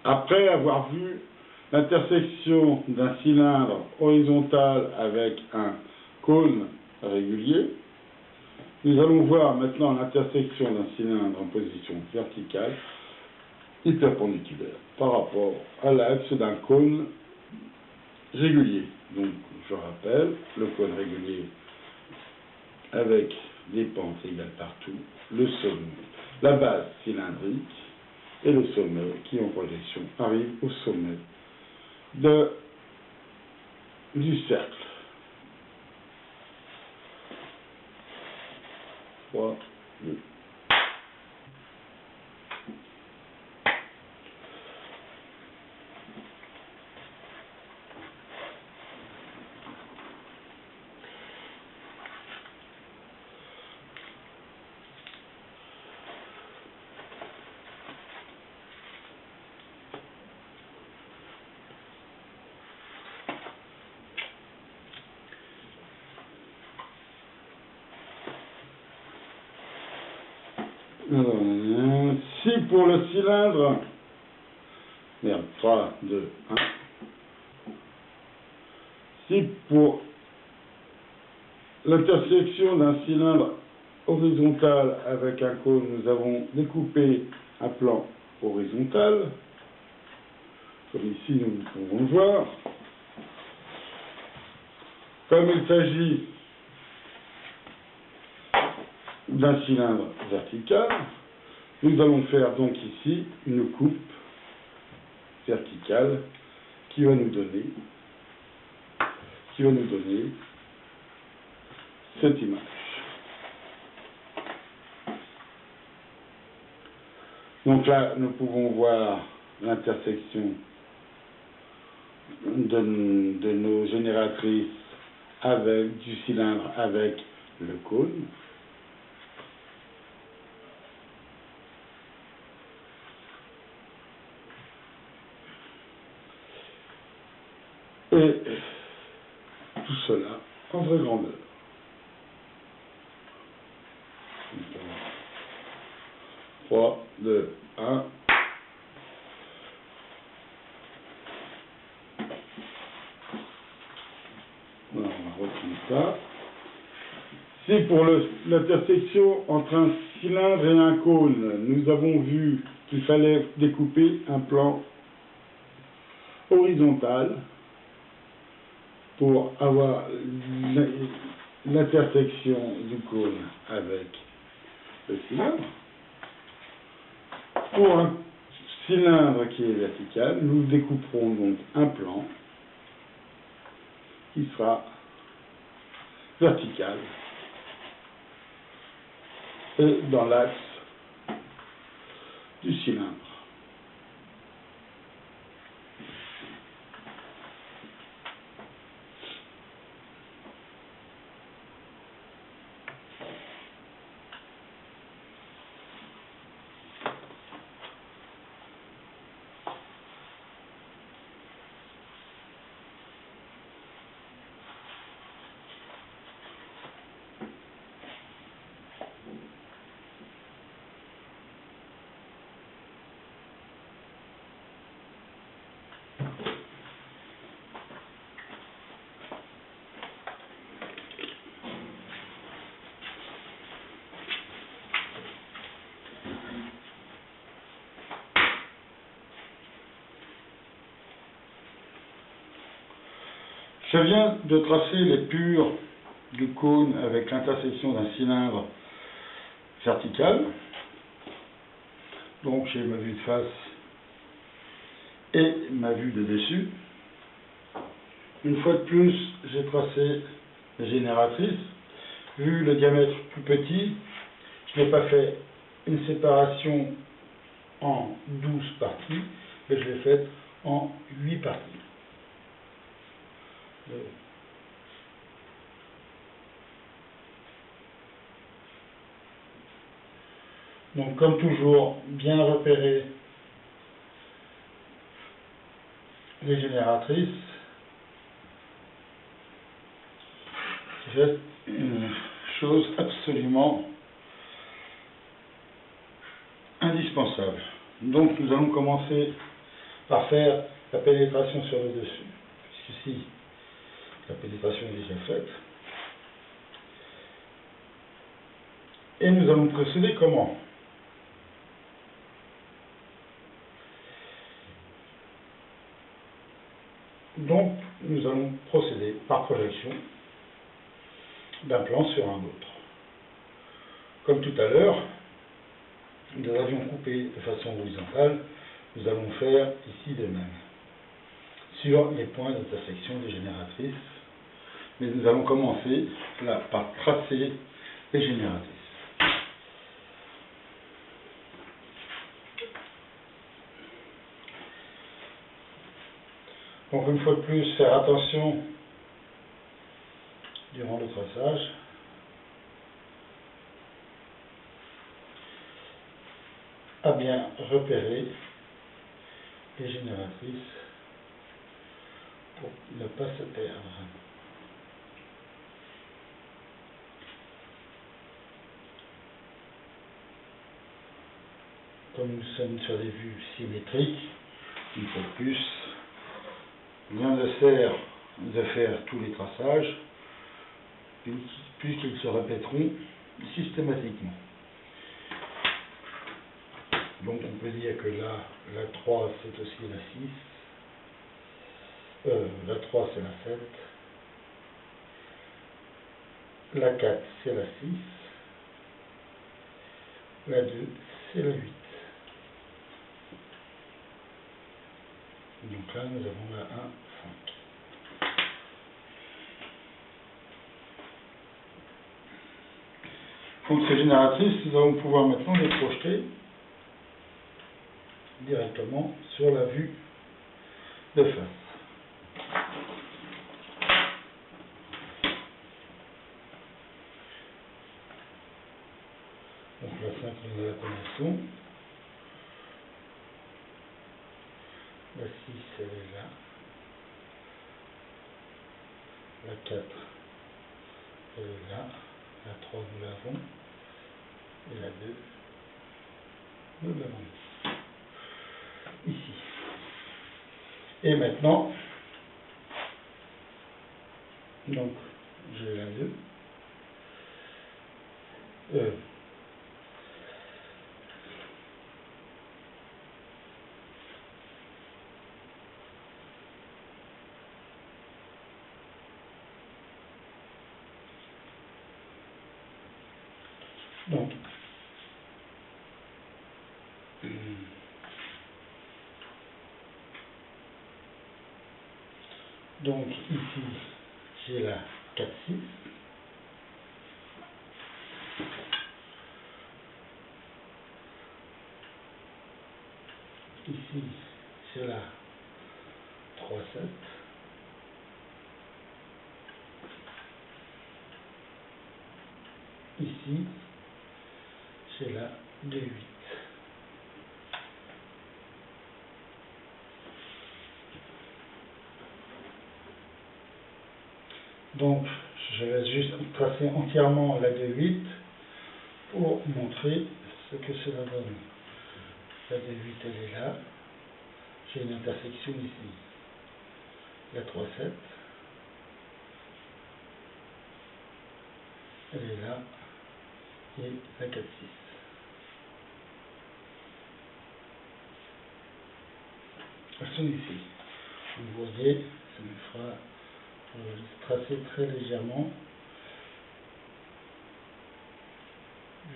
Après avoir vu l'intersection d'un cylindre horizontal avec un cône régulier, nous allons voir maintenant l'intersection d'un cylindre en position verticale et perpendiculaire par rapport à l'axe d'un cône régulier. Donc, je rappelle, le cône régulier avec des pentes égales partout, le sommet, la base cylindrique et le sommet qui en projection arrive au sommet du cercle. 3, 2. Alors, si pour le cylindre, 3, 2, 1, si pour l'intersection d'un cylindre horizontal avec un cône, nous avons découpé un plan horizontal, comme ici nous pouvons le voir, comme il s'agit d'un cylindre vertical, nous allons faire donc ici une coupe verticale qui va nous donner cette image. Donc là, nous pouvons voir l'intersection de nos génératrices du cylindre avec le cône. Et tout cela en vraie grandeur. 3, 2, 1. Voilà, on retrouve ça. Si pour l'intersection entre un cylindre et un cône, nous avons vu qu'il fallait découper un plan horizontal pour avoir l'intersection du cône avec le cylindre. Pour un cylindre qui est vertical, nous découperons donc un plan qui sera vertical et dans l'axe du cylindre. Je viens de tracer les purs du cône avec l'intersection d'un cylindre vertical. Donc j'ai ma vue de face et ma vue de dessus. Une fois de plus, j'ai tracé les génératrices. Vu le diamètre plus petit, je n'ai pas fait une séparation en 12 parties, mais je l'ai faite en 8 parties. Donc, comme toujours, bien repérer les génératrices. C'est une chose absolument indispensable. Donc, nous allons commencer par faire la pénétration sur le dessus, puisqu'ici la pénétration est déjà faite. Et nous allons procéder comment? Donc, nous allons procéder par projection d'un plan sur un autre. Comme tout à l'heure, nous avions coupé de façon horizontale, nous allons faire ici de même, sur les points d'intersection des génératrices. Mais nous allons commencer là par tracer les génératrices. Donc une fois de plus, faire attention durant le traçage à bien repérer les génératrices pour ne pas se perdre. Comme nous sommes sur des vues symétriques, une fois de plus, rien ne sert de faire tous les traçages, puisqu'ils se répéteront systématiquement. Donc on peut dire que là, la 3 c'est aussi la 6, la 3 c'est la 7, la 4 c'est la 6, la 2 c'est la 8. Donc là nous avons la 1, 5. Donc ces génératrices, nous allons pouvoir maintenant les projeter directement sur la vue de face. Donc la 5, nous la connaissons. La 6, elle est là. La 4, elle est là. La 3, nous l'avons. Et la 2, nous l'avons ici. Et maintenant, donc, j'ai la 2. Donc ici, j'ai la 4, 6. Ici, j'ai la 3, 7. Ici, j'ai la 2, 8. Donc, je vais juste tracer entièrement la 2, 8 pour montrer ce que cela donne. La 2, 8, elle est là. J'ai une intersection ici. La 3, 7. Elle est là. Et la 4, 6. Elles sont ici. Vous voyez, ça me fera tracer très légèrement.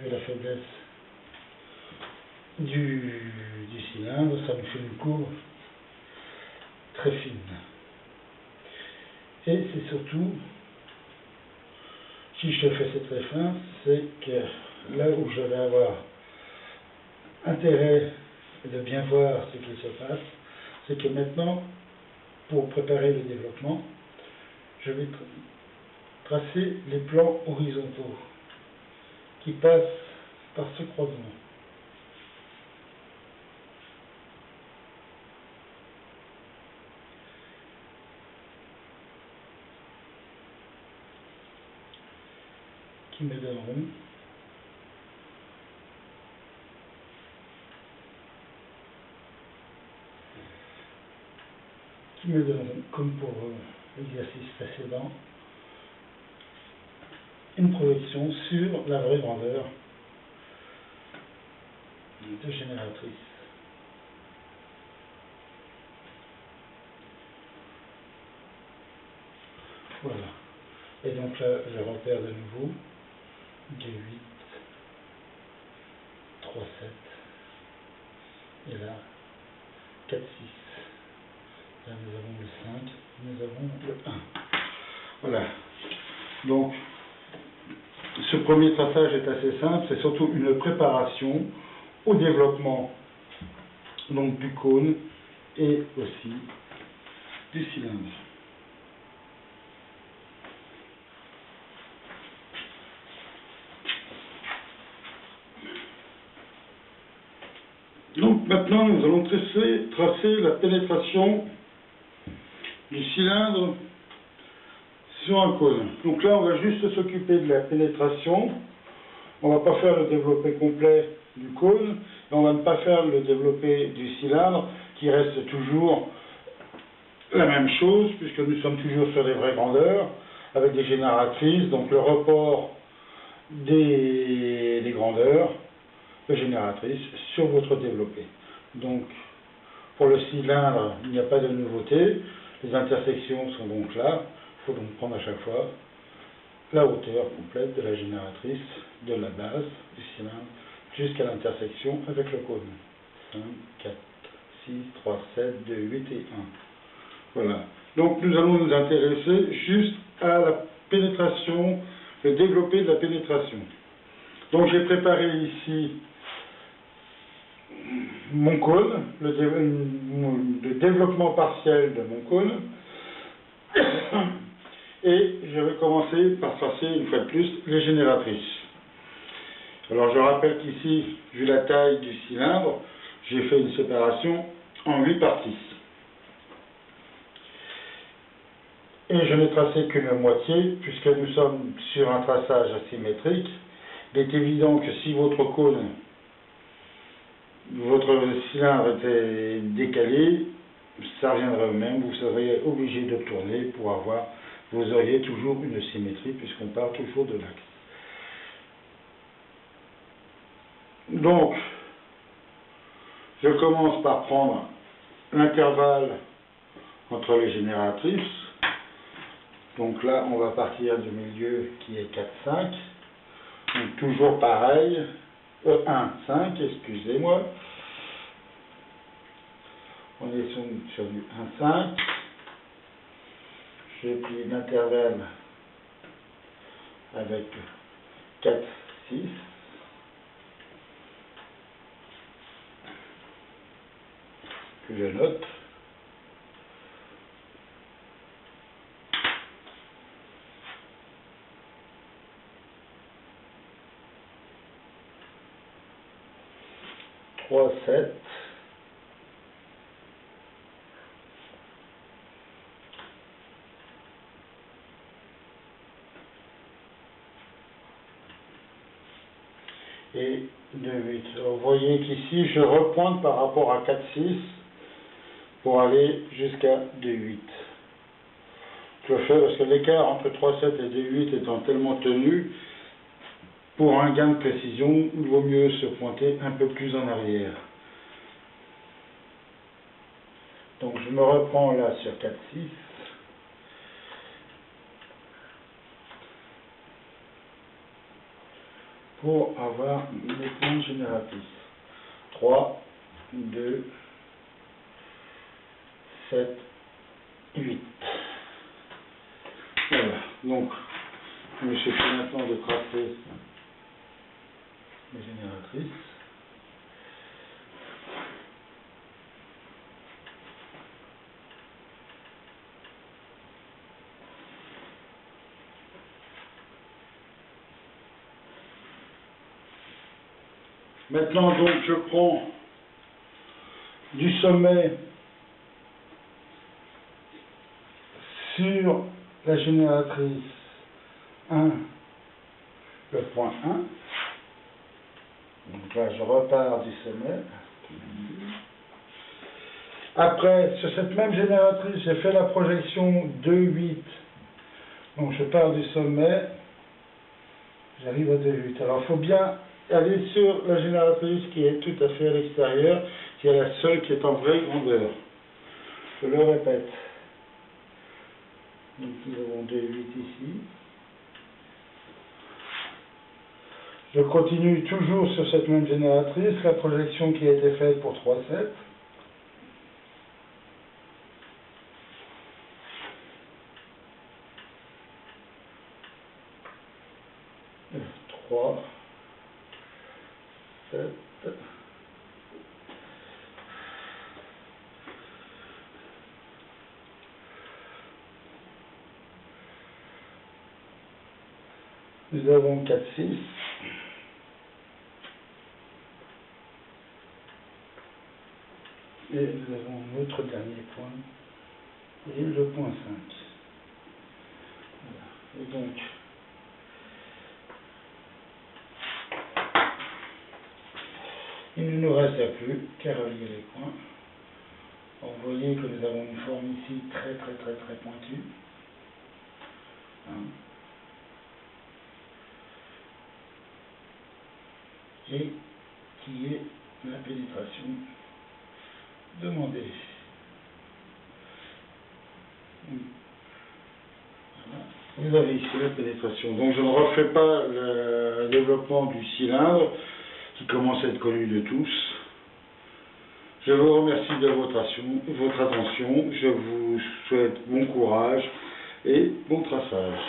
Vu la faiblesse du cylindre, ça me fait une courbe très fine. Et c'est surtout, si je fais cette très fin, c'est que là où je vais avoir intérêt de bien voir ce qui se passe, c'est que maintenant, pour préparer le développement, je vais tracer les plans horizontaux qui passent par ce croisement. Qui me donneront qui me donne, comme pour l'exercice précédent, une projection sur la vraie grandeur de génératrice. Voilà. Et donc là, je repère de nouveau 2, 8, 3, 7. Et là, 4, 6. Là, nous avons le 5. Nous avons le 1. Voilà. Donc, ce premier traçage est assez simple. C'est surtout une préparation au développement donc, du cône et aussi du cylindre. Donc maintenant, nous allons tracer la pénétration du cylindre sur un cône. Donc là, on va juste s'occuper de la pénétration. On ne va pas faire le développé complet du cône, et on ne va pas faire le développé du cylindre, qui reste toujours la même chose, puisque nous sommes toujours sur des vraies grandeurs, avec des génératrices, donc le report des grandeurs de génératrices sur votre développé. Donc, pour le cylindre, il n'y a pas de nouveauté. Les intersections sont donc là. Il faut donc prendre à chaque fois la hauteur complète de la génératrice, de la base du cylindre, jusqu'à l'intersection avec le cône. 5, 4, 6, 3, 7, 2, 8 et 1. Voilà. Donc, nous allons nous intéresser juste à la pénétration, le développé de la pénétration. Donc, j'ai préparé ici mon cône, le développement partiel de mon cône, et je vais commencer par tracer une fois de plus les génératrices. Alors je rappelle qu'ici, vu la taille du cylindre, j'ai fait une séparation en 8 parties. Et je n'ai tracé qu'une moitié, puisque nous sommes sur un traçage asymétrique. Il est évident que si votre cylindre était décalé, ça reviendrait au même, vous seriez obligé de tourner pour avoir, vous auriez toujours une symétrie puisqu'on part toujours de l'axe. Donc, je commence par prendre l'intervalle entre les génératrices. Donc là, on va partir du milieu qui est 4, 5. Donc toujours pareil, 1, 5, excusez-moi. On est sur du 1, 5. J'ai pris l'intervalle avec 4, 6. Que je note. Trois, 7. Et 2, 8. Vous voyez qu'ici, je repointe par rapport à 4, 6 pour aller jusqu'à 2, 8. Je le fais parce que l'écart entre 3, 7 et 2, 8 étant tellement tenu, pour un gain de précision, il vaut mieux se pointer un peu plus en arrière. Donc je me reprends là sur 4, 6. Pour avoir les points génératrices. 3, 2, 7, 8. Voilà. Donc, je me suffit maintenant de tracer les génératrices. Maintenant, donc, je prends du sommet sur la génératrice 1, le point 1. Donc là, je repars du sommet Après, sur cette même génératrice, j'ai fait la projection 2,8. Donc je pars du sommet, j'arrive à 2,8. Alors il faut bien aller sur la génératrice qui est tout à fait à l'extérieur, qui est la seule qui est en vraie grandeur. Je le répète. Donc nous avons 2,8 ici. Je continue toujours sur cette même génératrice, la projection qui a été faite pour 3,7. 3, 7. Nous avons 4, 6. Et nous avons notre dernier point, et le point 5. Voilà. Et donc, il ne nous reste plus qu'à relier les points. Donc, vous voyez que nous avons une forme ici très pointue. Hein. Et qui est la pénétration demandée. Voilà. Vous avez ici la pénétration. Donc je ne refais pas le développement du cylindre qui commence à être connu de tous. Je vous remercie de votre attention. Je vous souhaite bon courage et bon traçage.